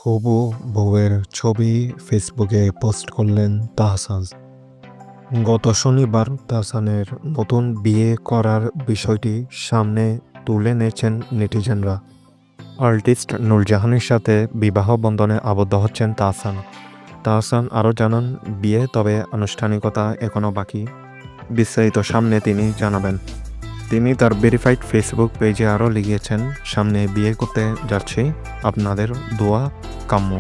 হবু বউয়ের ছবি ফেসবুকে পোস্ট করলেন তাহসান। গত শনিবার তাহসানের নতুন বিয়ে করার বিষয়টি সামনে তুলে এনেছেন নেটিজেনরা। আর্টিস্ট নূরজাহানের সাথে বিবাহ বন্ধনে আবদ্ধ হচ্ছেন তাহসান। তাহসান আরও জানান, বিয়ে তবে আনুষ্ঠানিকতা এখনও বাকি। বিস্তারিত সামনে তিনি জানাবেন। তিনি তার ভেরিফাইড ফেসবুক পেজে আরও লিখিয়েছেন, সামনে বিয়ে করতে যাচ্ছি, আপনাদের দোয়া কাম্য।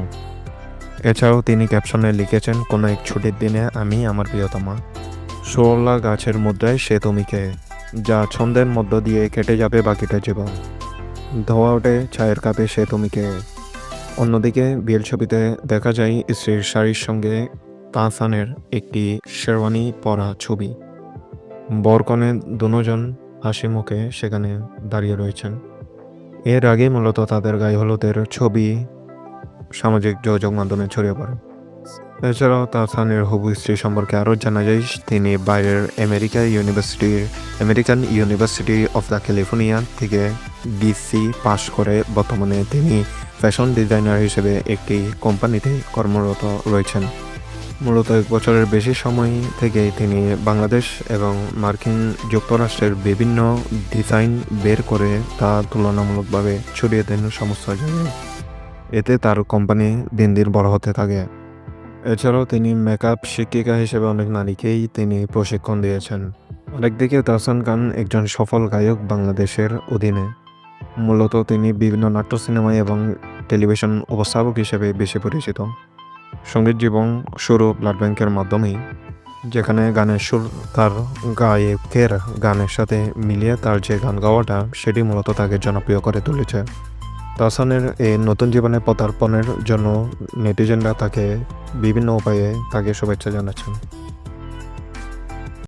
এছাড়াও তিনি ক্যাপশনে লিখেছেন, কোনো এক ছুটির দিনে আমি আমার প্রিয়তমা, ষোলা গাছের মুদ্রায় সে তুমিকে, যা ছন্দের মধ্য দিয়ে কেটে যাবে বাকিটা জীবন, ধোয়া ওঠে চায়ের কাপে সে তুমিকে। অন্যদিকে বিয়ের ছবিতে দেখা যায় স্ত্রীর শাড়ির সঙ্গে তাহসানের একটি শেরওয়ানি পরা ছবি। বরকনে দুজন হাসি মুখে সেখানে দাঁড়িয়ে রয়েছেন। এর আগে মূলত তাদের গায়ে হলুদের ছবি সামাজিক যোগাযোগ মাধ্যমে ছড়িয়ে পড়ে। এছাড়াও তাহসানের হবু স্ত্রী সম্পর্কে আরও জানা যায়, তিনি বাইরের American university of the California থেকে বিসি পাশ করে বর্তমানে তিনি ফ্যাশন ডিজাইনার হিসেবে একটি কোম্পানিতে কর্মরত রয়েছেন। মূলত 1 বছরের বেশি সময় থেকে তিনি বাংলাদেশ এবং মার্কিন যুক্তরাষ্ট্রের বিভিন্ন ডিজাইন বের করে তা তুলনামূলকভাবে ছড়িয়ে দেন সমস্ত জায়গায়। এতে তার কোম্পানি দিন দিন বড় হতে থাকে। এছাড়াও তিনি মেকআপ শিক্ষিকা হিসেবে অনেক নারীকেই তিনি প্রশিক্ষণ দিয়েছেন। আরেকদিকে তাহসান খান একজন সফল গায়ক বাংলাদেশের অধীনে। মূলত তিনি বিভিন্ন নাট্য, সিনেমায় এবং টেলিভিশন উপস্থাপক হিসেবে বেশি পরিচিত। সঙ্গীত জীবন শুরু ব্লাড ব্যাংকের মাধ্যমেই, যেখানে গানের সুর তার গায়কের গানের সাথে মিলিয়ে তার যে গান গাওয়াটা সেটি মূলত তাকে জনপ্রিয় করে তুলেছে। তাহসানের এই নতুন জীবনে পদার্পণের জন্য নেটিজেনরা তাকে বিভিন্ন উপায়ে তাকে শুভেচ্ছা জানাচ্ছেন।